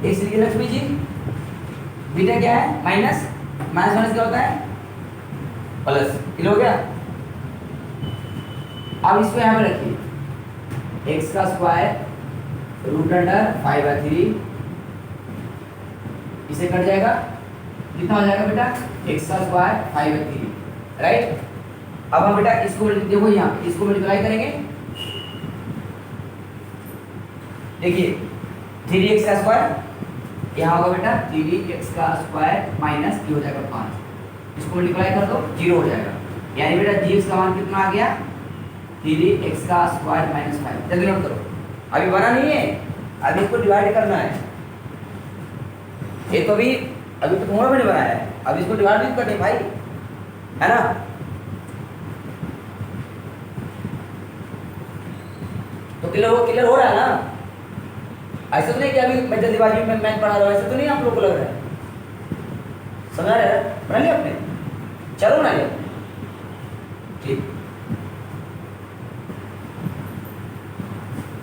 Speaker 1: x लिखिए लक्ष्मी जी, बीटा क्या है माइनस, माइनस क्या होता है प्लस, क्लियर हो गया। अब इसको यहाँ पे रखिए, x का स्क्वायर √5/3, इसे कट जाएगा, कितना हो जाएगा बेटा x का स्क्वायर 5/3, राइट। अब हम बेटा इसको देखो, यहाँ इसको मल्टीप्लाई करेंगे, देखिए 3x का स्क्वायर यहाँ होगा बेटा 3x का स्क्वायर माइनस ये हो जाएगा 5, इसको मल्टीप्लाई कर दो 0 हो जाएगा, यानी बेटा dx का मान कितना आ गया 3x का स्क्वायर माइनस 5। जल्दी नोट करो, अभी बना नहीं है, अभी इसको डिवाइड करना है, ये तो अभी तो फॉर्मूला में नहीं बनाया है, अब इसको डिवाइड भी करनी भाई, है ना। तो क्लियर हो रहा है ना, ऐसा तो नहीं कि अभी मैं जल्दीबाजी में मैथ पढ़ा रहा हूँ, ऐसा तो नहीं आप लोगों को लग रहा है, समझ रहे हैं, बना लिया आपने, चलो बना लिया, ठीक।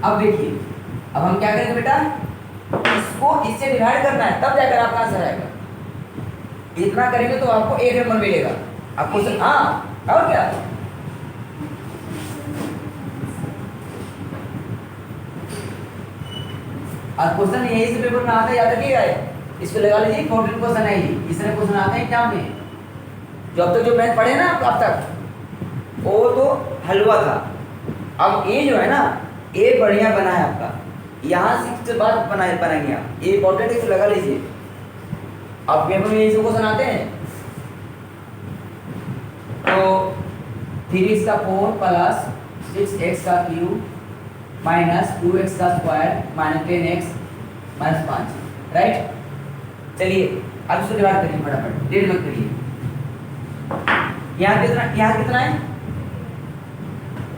Speaker 1: अब देखिए, अब हम क्या करेंगे बेटा, इसको इससे डिवाइड करना है, तब जाकर आपका आंसर आएगा। इतना करेंगे तो आपको 1 नंबर मिलेगा, आपको हाँ और क्या, और क्वेश्चन यही से पेपर में आता है, याद रखिएगा, इसको लगा लीजिए 14 क्वेश्चन है, इस तरह क्वेश्चन आते हैं एग्जाम में। जो अब तक जो मैथ पढ़े ना अब तक वो तो हलवा था, अब ये जो है ना ये बढ़िया बना है आपका, यहाँ से बात बनाएंगे आप, ये इंपॉर्टेंट है, लगा लीजिए। अब पेपर में यही क्वेश्चन आते हैं, तो 3x का 4 प्लस 6x का क्यूब माइनस 2x का square minus 10x minus 5, right. चलिए अब इसको डिवाइड करिए फटाफट, 1.5 मत करिए, यहाँ कितना है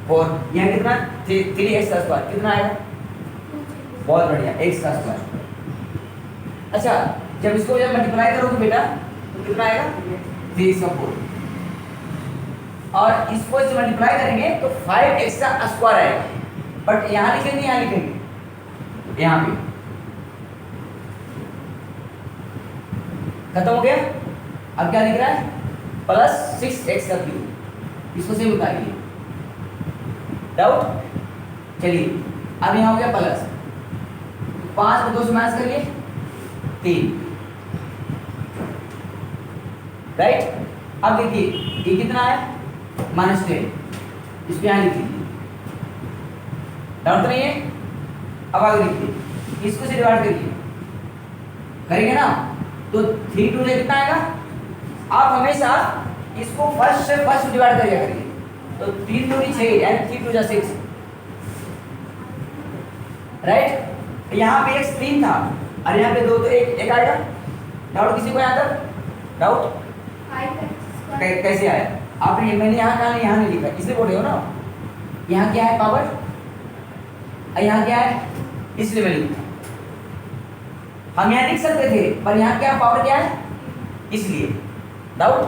Speaker 1: 4, यहाँ कितना 3x का स्क्वायर कितना आएगा, बहुत बढ़िया x का स्क्वायर। अच्छा जब इसको जब मल्टीप्लाई करोगे बेटा तो कितना आएगा 3x का 4, और इसको से मल्टीप्लाई करेंगे तो 5x का स्क्वायर आएगा, बट यहाँ लिखेंगे यहाँ पे खत्म हो गया। अब क्या लिख रहा है प्लस 6x का क्यूब, इसको से उतारिए, डाउट। चलिए अब यहाँ हो गया प्लस 5 को 2 से माइनस करिए 3, राइट। अब देखिए ये कितना है -10, इसको यहाँ लिख लीजिए, डाउट नहीं है। अब आगे लिखिए, इसको से डिवाइड करेंगे ना तो 3 2 से कितना आएगा, आप हमेशा इसको फर्स्ट से फर्स्ट डिवाइड करिए, तो 3 2 6 यानी 3 2 6, राइट। यहाँ पे x 3 था और यहाँ पे 2 तो 1 आएगा, डाउट किसी को यहाँ तक, डाउट कैसे आया, आपने मैंने यहाँ कहा यहाँ नहीं लिखा, इसलिए बोल रहे हो ना, यहाँ क्या है पावर और यहाँ क्या है, इसलिए मैं लिखा, हम यहाँ लिख सकते थे पर यहाँ क्या पावर क्या है, इसलिए डाउट।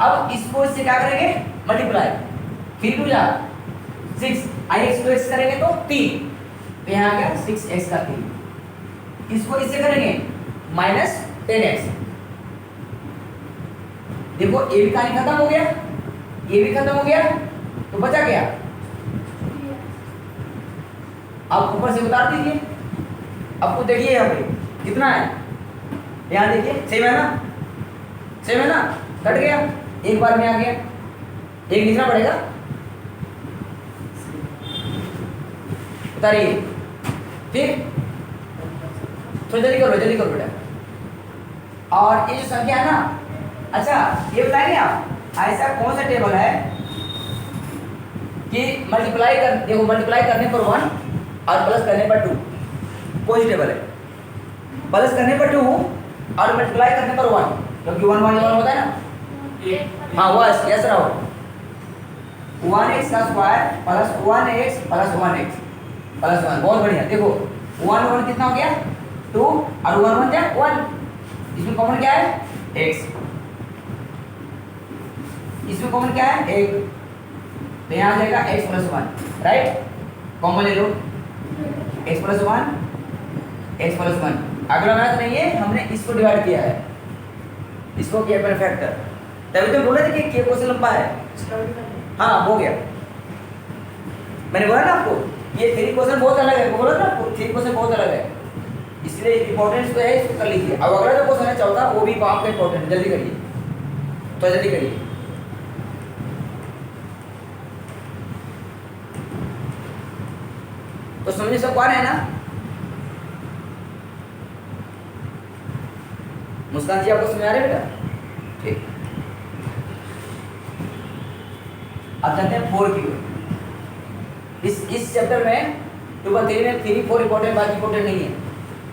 Speaker 1: अब इसको इससे क्या करेंगे, मल्टीप्लाई, 3 2 जा 6, x को x करेंगे तो 3, तो यहाँ आ गया 6x का 3। इसको इससे करेंगे -10x, देखो ये भी कहानी खत्म हो गया, ये भी खत्म हो गया, तो बचा क्या, आप ऊपर से उतार दीजिए। आपको देखिए यहाँ पे कितना है, यहाँ देखिए सेम है ना, सेम है ना, कट गया, एक बार में आ गया, एक लिखना पड़ेगा, उतारिए, ठीक, थोड़ा जल्दी करो बेटा। और ये जो संख्या है ना, अच्छा ये बताएंगे आप, ऐसा कौन सा टेबल है कि मल्टीप्लाई कर, देखो मल्टीप्लाई करने पर 1 और प्लस करने पर 2, कौन सी टेबल है, प्लस करने पर 2 और मल्टीप्लाई करने पर 1, क्योंकि 1 1 1 होता है ना, हाँ बस यस रहो, 1x का square plus 1x plus 1x plus 1, बहुत बढ़िया। देखो 1 1 कितना हो गया 2 और 1 1 क्या 1, इसमें कॉमन क्या है x, इसमें कॉमन क्या है 1, तो यहाँ आ जाएगा x प्लस 1, राइट, कॉमन ले लो x प्लस 1 x प्लस 1। अगला मैथ नहीं है, हमने इसको डिवाइड किया है, इसको किया मैंने फैक्टर, तभी तो बोले थे कि k क्वेश्चन लंबा है, हाँ हो गया, मैंने बोला ना आपको ये 3 क्वेश्चन बहुत अलग है, बोला ना आपको 3 क्वेश्चन बहुत अलग है, इसलिए इंपॉर्टेंस तो है, इसको कर लीजिए। अब अगला जो क्वेश्चन है चौथा, वो भी आपका इंपॉर्टेंट है, जल्दी करिए, तो जल्दी करिए। तो समझे सब कौन है ना, मुस्कान जी आपको समझ आ रहे बेटा, ठीक। अब चलते हैं 4 की ओर। इस चैप्टर में 2.3 में 3 4 इंपॉर्टेंट, बाकी इंपॉर्टेंट नहीं है।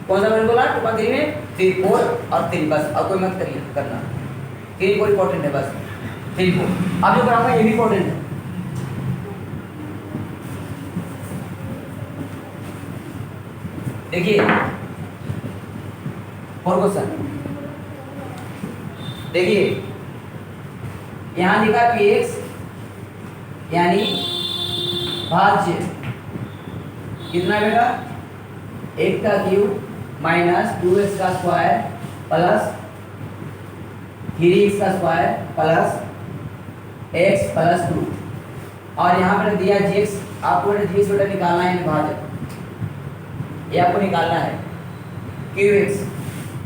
Speaker 1: कौन सा मैंने बोला 2.3 में 3 4 और 3, बस अब कोई मत करिए करना, 3 4 इंपॉर्टेंट है बस, 3 4। अब जो कराऊंगा ये भी इंपॉर्टेंट है, देखिए 4 क्वेश्चन, देखिए यहां लिखा px यानी भाज्य कितना बेटा 1 का क्यूब माइनस 2x का स्क्वायर प्लस 3x का स्क्वायर प्लस x प्लस 2, और यहाँ पर दिया gx, आपको gx बेटा निकालना है, भाजक ये आपको निकालना है, qx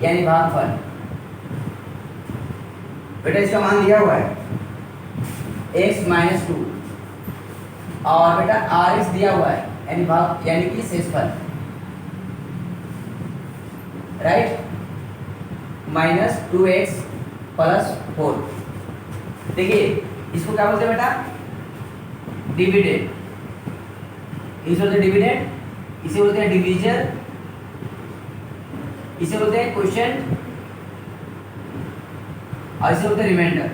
Speaker 1: यानी भागफल, बेटा इसका मान दिया हुआ है x माइनस 2, और बेटा rx दिया हुआ है यानी भाग यानी कि शेषफल, राइट, माइनस 2x प्लस 4। देखिए इसको क्या बोलते हैं बेटा डिविडेंड, इसे बोलते हैं डिविडेंड, इसे बोलते हैं डिवीजर, इसे बोलते हैं क्वोशिएंट, और इसे बोलते हैं रिमाइंडर,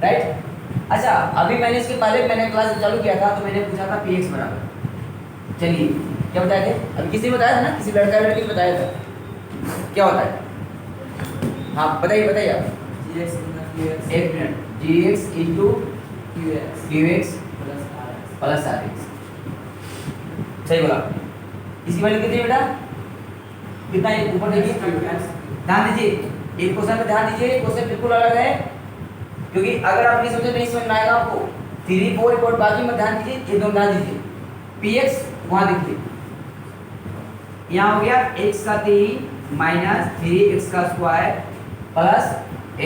Speaker 1: राइट। अच्छा अभी मैंने इसके पहले मैंने क्लास चालू किया था तो मैंने पूछा था px बराबर, चलिए क्या बताया थे, अभी किसी ने बताया था ना, किसी लड़का लड़की ने बताया था, क्या होता है, हाँ बताइए आप, एक minute, gx into qx plus rx, सही बोला। इसकी वैल्यू कितनी बेटा, कितना है ऊपर देखिए, ध्यान दीजिए एक क्वेश्चन पे ध्यान दीजिए, क्वेश्चन बिल्कुल अलग है, क्योंकि अगर आप नहीं समझे नहीं समझ में आएगा आपको। 3 4 रिपोर्ट बाकी में ध्यान दीजिए, ये दोनों ध्यान दीजिए, px वहां देखिए, यहाँ हो गया x का 3 माइनस 3x का square plus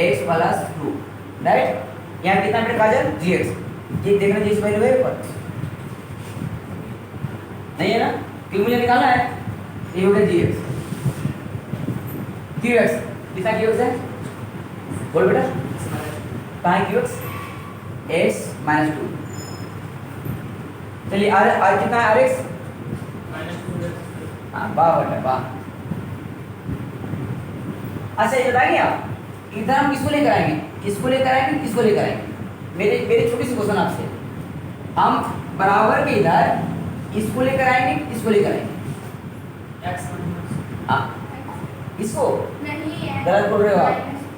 Speaker 1: x plus 2, right. यहाँ कितना मिनट काजल gx, ये देखना जी इस वैल्यू है ऊपर नहीं है ना, क्योंकि मुझे निकालना है, ये हो गया gx, qx कितना qx है बोल बेटा, कहाँ है qx, x माइनस 2, चलिए r कितना है rx, हाँ वाह बेटा वाह। अच्छा ये बताएंगे आप, इधर हम किसको लेकर आएंगे, इसको लेकर आएंगे, किसको लेकर आएंगे, मेरे छोटी सी क्वेश्चन आपसे, हम बराबर के इधर इसको लेकर आएंगे, किसको लेकर आएंगे, हाँ इसको
Speaker 2: नहीं है,
Speaker 1: गलत बोल रहे हो आप,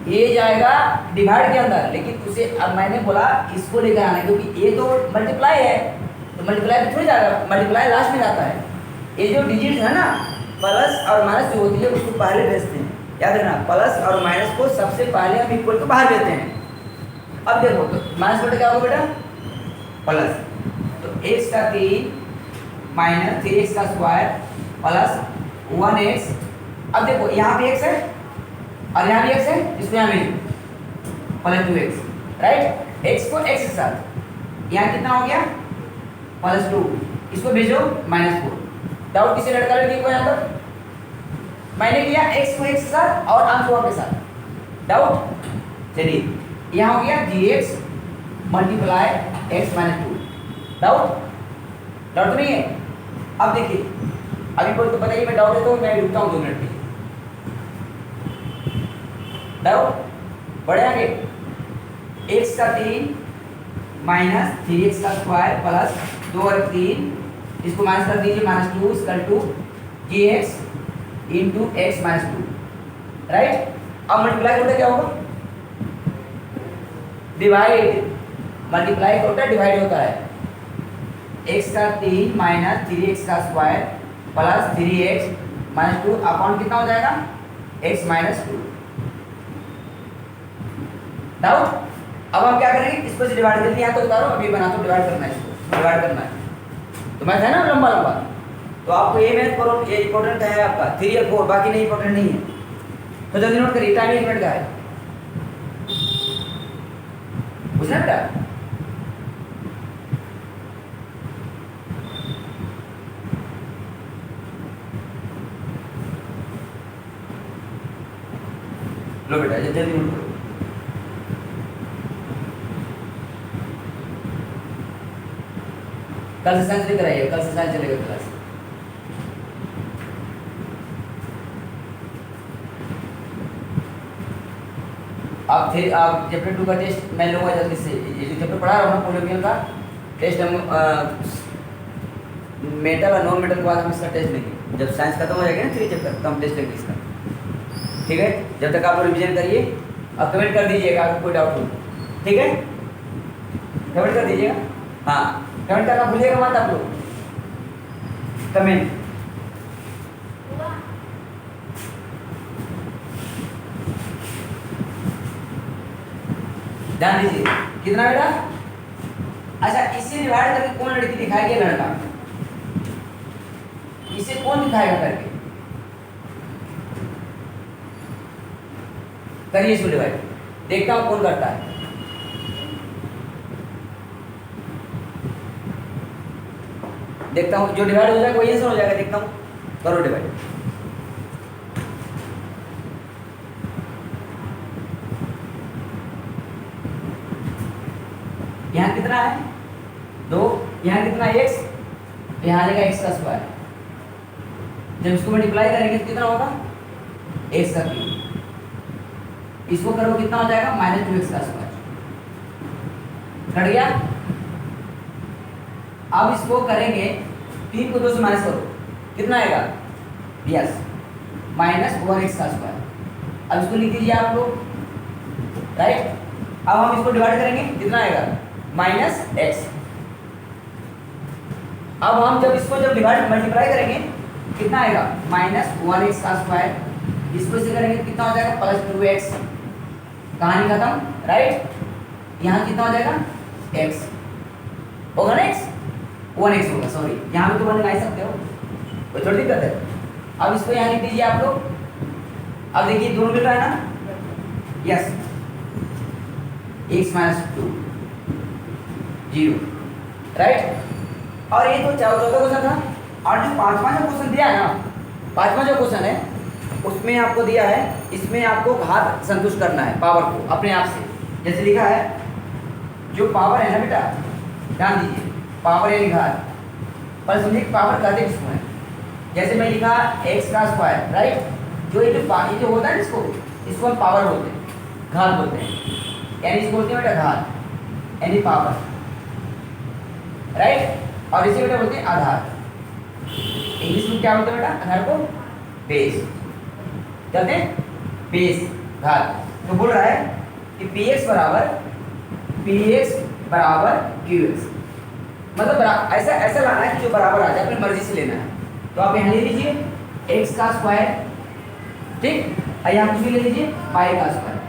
Speaker 1: ये जाएगा डिवाइड के अंदर, लेकिन उसे अब मैंने बोला इसको लेकर आना है, क्योंकि ये तो मल्टीप्लाई है, तो मल्टीप्लाई पे थोड़ी जाएगा, मल्टीप्लाई लास्ट में जाता है। ये जो डिजिट है ना, प्लस और माइनस जो होती है उसको पहले भेजते हैं, याद रखना, प्लस और माइनस को सबसे पहले हम इक्वल के बाहर भेजते हैं। अब देखो तो माइनस बटे क्या होगा बेटा, प्लस, तो x का 3 माइनस 3x का स्क्वायर प्लस 1x। अब देखो यहाँ पे x है और यहाँ भी x है, इसको यहाँ भेजो प्लस 2x, राइट, x को x के साथ, यहाँ कितना हो गया प्लस 2, इसको भेजो -4। डाउट किसी लड़का लड़की को यहाँ तक? मैंने किया x को x के साथ और अंश के साथ, डाउट? चलिए यहाँ हो गया gx multiply x -2, doubt? Doubt तो नहीं है? अब देखिए, अभी कोई तो पता ही मैं डाउट है तो मैं रुकता हूँ 2 मिनट के लिए। डाउट बढ़े आगे, x का 3 माइनस 3x का स्क्वायर प्लस 2 और 3, इसको माइनस कर दीजिए, -2 is equal to gx into x -2, right. अब मल्टीप्लाई होता क्या होगा, डिवाइड, मल्टीप्लाई होता है डिवाइड होता है, x का 3 माइनस 3x का स्क्वायर प्लस 3x -2 अपॉन कितना हो जाएगा x -2, डाउट? अब हम क्या करेंगे, इसको से डिवाइड कर दिया तो उतारो, अभी बना तो डिवाइड करना है, इसको डिवाइड करना है, तो मैथ है ना लंबा लंबा, तो आपको ये मैथ करो, ये इंपॉर्टेंट है आपका 3 और 4, बाकी नहीं इंपॉर्टेंट नहीं है, तो जल्दी नोट करिए, टाइम 1 मिनट का है, बुझना बेटा? लो बेटा जल्दी नोट करो। कल से साइंस लेकर आइए, कल से साइंस चलेगा क्लास। आप चैप्टर 2 का टेस्ट मैं लूँगा जल्दी से, ये जो चैप्टर पढ़ा रहा हूँ पोलियोमियल का टेस्ट हम मेटल और नॉन मेटल के बाद हम इसका टेस्ट लेंगे, जब साइंस खत्म हो जाएगा ना 3 चैप्टर तो हम टेस्ट लेंगे इसका, ठीक है? जब तक आप लोग रिविजन करिए और कमेंट कर दीजिएगा अगर कोई डाउट हो, ठीक है? कमेंट कर दीजिएगा, हाँ कमेंट करना भूलिएगा मत आप लोग, कमेंट। ध्यान दीजिए, कितना बेटा? अच्छा, इसे डिवाइड करके कौन लड़की दिखाएगी? लड़का। इसे कौन दिखाएगा करके? करिए इसको डिवाइड, देखता हूं कौन करता है। देखता हूं जो डिवाइड हो जाएगा वही आंसर हो जाएगा, देखता हूं, करो डिवाइड। यहाँ कितना है 2, यहाँ कितना है x, यहाँ आ जाएगा x का स्क्वायर, जब इसको मल्टीप्लाई करेंगे तो कितना होगा x का 3, इसको करो कितना हो जाएगा -2x का स्क्वायर, कट गया। अब इसको करेंगे 3 को 2 से माइनस करो, कितना आएगा यस -1x का स्क्वायर। अब इसको लिख दीजिए आप लोग, राइट। अब हम इसको डिवाइड करेंगे, कितना आएगा -x। अब हम जब डिवाइड मल्टीप्लाई करेंगे कितना आएगा -1x का स्क्वायर, इसको से करेंगे कितना हो जाएगा +2x, कहानी खत्म, राइट। यहाँ कितना हो जाएगा x होगा ना, x 1x होगा, सॉरी यहाँ पे तो 1 लगा सकते हो, कोई थोड़ी दिक्कत है। अब इसको यहाँ लिख दीजिए आप लोग, अब देखिए दोनों मिल रहा है ना, यस x -2 0, राइट। और ये तो चौथा क्वेश्चन था, और जो पांचवा जो क्वेश्चन दिया है ना, पांचवा जो क्वेश्चन है उसमें आपको दिया है, इसमें आपको घात संतुष्ट करना है पावर को अपने आप से। जैसे लिखा है जो पावर है ना बेटा, ध्यान दीजिए, पावर यानी घात, पर समझिए पावर कहते किसको है। जैसे मैं लिखा x का स्क्वायर, राइट, जो ये जो होता है इसको हम पावर बोलते हैं, घात बोलते हैं, यानी इसको बोलते हैं बेटा घात यानी पावर, राइट। और इसे बेटा बोलते हैं आधार, इंग्लिश में क्या बोलते हैं बेटा आधार को? बेस, कहते हैं बेस, घात। तो बोल रहा है कि px बराबर qx, मतलब ऐसा ऐसा लाना है कि जो बराबर आ जाए, अपनी मर्जी से लेना है। तो आप यहाँ ले लीजिए x का स्क्वायर, ठीक, और यहाँ कुछ भी ले लीजिए y का स्क्वायर,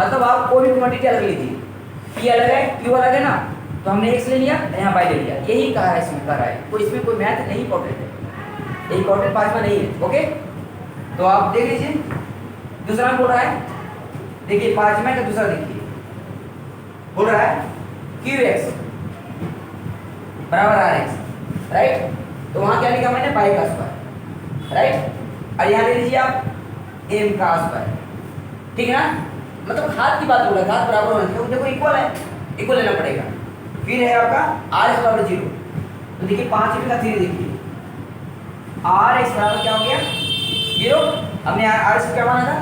Speaker 1: मतलब आप कोई भी क्वांटिटी अलग लीजिए, p अलग है q अलग है ना, तो हमने x ले लिया, यहाँ y ले लिया, यही कहा है इसमें, कह रहा है कोई इसमें कोई मैथ नहीं इंपॉर्टेंट है, इंपॉर्टेंट पांचवा नहीं है। ओके, तो आप देख लीजिए दूसरा बोल रहा है, देखिए पांचवा का दूसरा देखिए, बोल रहा है qx बराबर rx, राइट, तो वहां क्या लिखा मैंने y का स्क्वायर, राइट, और यहाँ ले लीजिए आप m का स्क्वायर, ठीक है ना, मतलब हाथ की बात हो रहा है, हाथ बराबर होना चाहिए, देखो इक्वल है, इक्वल लेना पड़ेगा। फिर है आपका r x बराबर 0, तो देखिए 5 का 3 देखिए r x बराबर क्या हो गया 0, हमने r x क्या माना था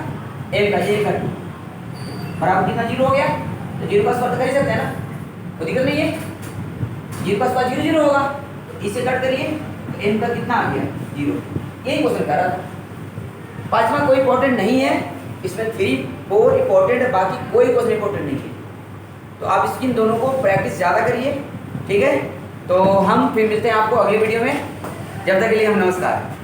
Speaker 1: m का, ये कर बराबर कितना 0 हो गया, तो 0 का स्क्वायर तो कर ही सकते हैं ना, कोई दिक्कत नहीं है, 0 का स्क्वायर 0 0 होगा, इसे कट करिए तो m का कितना आ गया 0, यही क्वेश्चन कर रहा था। पांचवा कोई इंपॉर्टेंट नहीं है, इसमें 3 4 इंपॉर्टेंट है, बाकी कोई क्वेश्चन इंपॉर्टेंट नहीं है, तो आप इसकी इन दोनों को प्रैक्टिस ज़्यादा करिए, ठीक है। तो हम फिर मिलते हैं आपको अगले वीडियो में, जब तक के लिए हम नमस्कार।